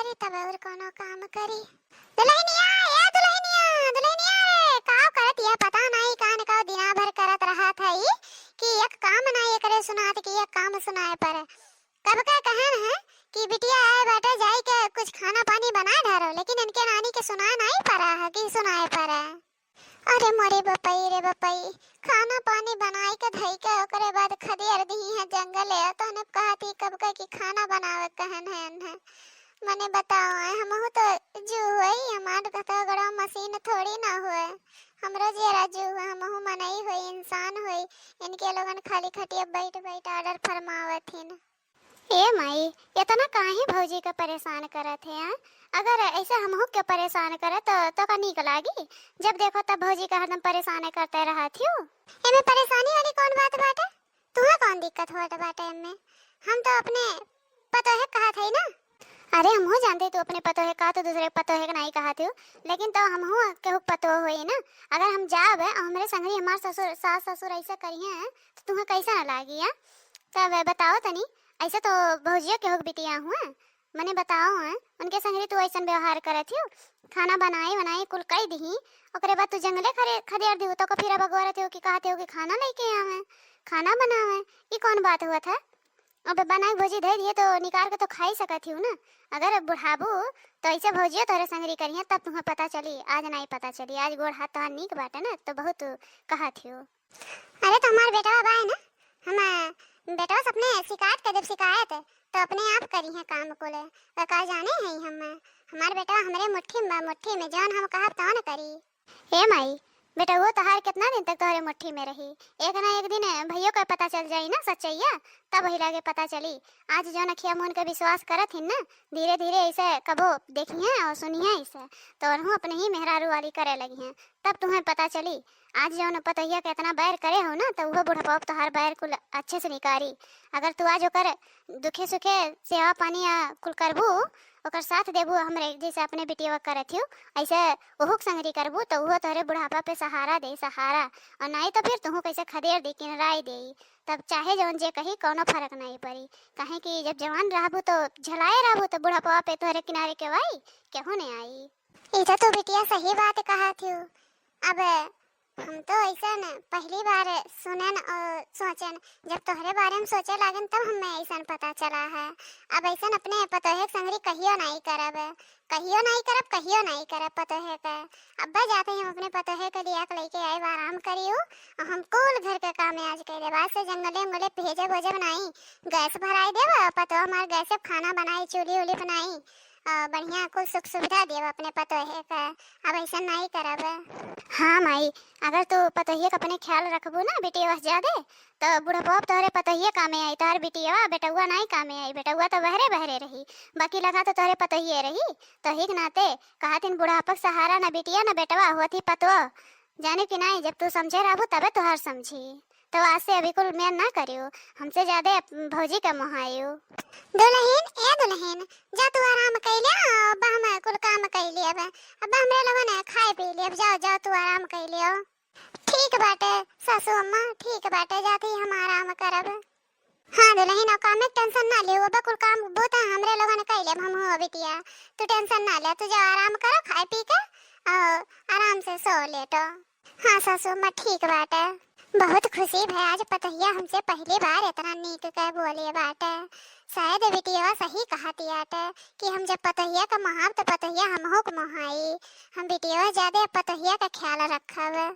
करी तब और कोनो काम करी। दुल्हनिया ए दुल्हनिया दुल्हनिया रे काव करत ये पता नहीं कान का दिना भर करत रहा था ई कि एक काम नहीं करे सुनात कि एक काम सुनाए पर कब का कहन है कि बिटिया आए बेटा जाई के कुछ खाना पानी बना ढारो लेकिन इनके नानी के सुना नहीं पड़ा है कि सुनाए पर अरे मोरे बपई रे बपई खाना पानी बनाई के धई के ओकरे बाद खदेर दी है जंगल है तो ने कहती कब का कि खाना बनावे कहन है मने बताओ हमहु तो जो होई हमार तो गड़ा मशीन थोड़ी ना होए हमरो जेरा जो हमहु मनई होई इंसान होई इनके लोगन खाली खटिया बैठ बैठ ऑर्डर फरमावथिन। ए माई इतना काहे भौजी का परेशान करत है अगर ऐसा हमहु के परेशान करे तो का नीक लागी जब देखो तब भौजी का हरदम परेशान करते रहत हो। एमे परेशानी वाली कौन बात बाटे तुहे कौन दिक्कत होत बाटे एमे हम तो अपने पतो है कहा थे ना। अरे हमहु जानते तू अपने पतो है का तो दूसरे पतो है नहीं कहा थे लेकिन तो हमहु केहू पतो होई ना अगर हम जाब हमरे संगरी हमार ससुर सास ससुर ऐसा करिए तो तुम्हें कैसा ना लागी है तब बताओ तनी ऐसे तो भौजिया के हो बिटिया हुआ मने बताओ है उनके संगरी तू ऐसा व्यवहार करत हो खाना बनाई कुल कई दी ओकरे बाद तू जंगले खदेर दी तो फिर बगवरत हो कि कहते हो कि खाना लेके आवे खाना बनावे ये कौन बात हुआ था। अब बनाई भौजी दे दिए तो निकाल के तो खा ही सकत हो ना अगर बुढ़ाबू तो ऐसे भौजिया तोरे संगरी करिए तब तुम्हें पता चली आज नहीं पता चली आज गोड़ हाथ तो नीक बाटे ना तो बहुत कहत हो। अरे तो हमार बेटा बा है ना हम बेटा अपने शिकायत कर जब शिकायत तो अपने आप करी है काम को ले का जाने हैं हम हमार बेटा हमरे मुट्ठी में जान हम कहा तो न करी। हे माई बेटा वो तहार कितना दिन तक तोहरे मुट्ठी में रही एक ना एक दिन भैया को पता चल जाई ना सच्चाइया तब वही लागे पता चली आज जो नखिया मोहन के विश्वास करत हिन ना धीरे धीरे ऐसे कबो देखिए और सुनिए ऐसे तो हम अपने ही मेहरारू वाली करे लगी हैं तब तुम्हें पता चली आज जो न पतैया के इतना बैर करे हो ना तो वो बुढ़ापा तो हर बैर कुल अच्छे से निकारी अगर तू आज कर दुखे सुखे सेवा पानी कुल करबू ओकर साथ देबू हमरे जैसे अपने बिटिया करत हो ऐसे ओहो संगरी करबू तो वो तोहरे बुढ़ापा पे सहारा दे सहारा और नहीं तो फिर तुहू कैसे खदेर दे किनराई दे तब चाहे जौन जे कही कोनो फर्क नहीं पड़ी काहे कि जब जवान रहबू तो झलाए रहबू तो बुढ़ापा पे तोहरे किनारे के वाई केहू नहीं आई। इधर तो बिटिया सही बात कहा थी अब हम तो ऐसा न पहली बार सुनन और सोचन जब तोहरे बारे में सोचे लागन तब हमें ऐसा पता चला है अब ऐसा अपने पतोहे संगरी कहियो नहीं करब पतोहे का अब्बा जाते हैं हम अपने पतोहे के लिए लेके आए आराम करियो और हम कुल घर के काम आज करे बाद से जंगले उंगले भेजे भोजे बनाई गैस भराई देव पतो हमारे गैस से खाना बनाई चूल्ही उली बनाई बढ़िया कुछ सुख सुविधा देव अपने पतोहे का अब ऐसा नहीं करब। हाँ माई अगर तू पतोहिया का अपने ख्याल रखबू ना बेटिया ज्यादा तो बुढ़ापा तोहरे पतोहिया कामे आई तोहर बिटिया बेटुआ नहीं कामे आई बेटुआ तो बहरे बहरे रही बाकी लगा तो तोहरे पतोहिया रही तो हिक नाते कहतिन बुढ़ापा सहारा ना बिटिया ना बेटवा हुआ थी पतवा जाने कि नहीं जब तू समझे रहबू तबे तोहर समझी तो आज से अभी कुल मेन ना करियो हमसे ज्यादा भौजी का मोहायो। दुल्हन जा तू आराम कर ले अब हम कुल काम कर ले अब हमरे लोगन खाए पी ले जाओ तू आराम कर ले। ठीक बाटे सासू अम्मा ठीक बाटे जाती हम आराम करब। हाँ दुल्हन और काम में टेंशन ना ले अब कुल काम बहुत हमरे लोगन कर ले हम हो बिटिया तू टेंशन ना ले तू जा आराम करो खाए पी के आराम से सो ले तो। हाँ सासू अम्मा ठीक बाटे बहुत खुशी है आज पतैया हमसे पहली बार इतना नीक के बोले बाटे शायद बिटिया सही कहती आटे कि हम जब पतैया का महाब तो पतैया हमहो को मोहाई हम बिटिया ज्यादा पतैया का ख्याल रखब।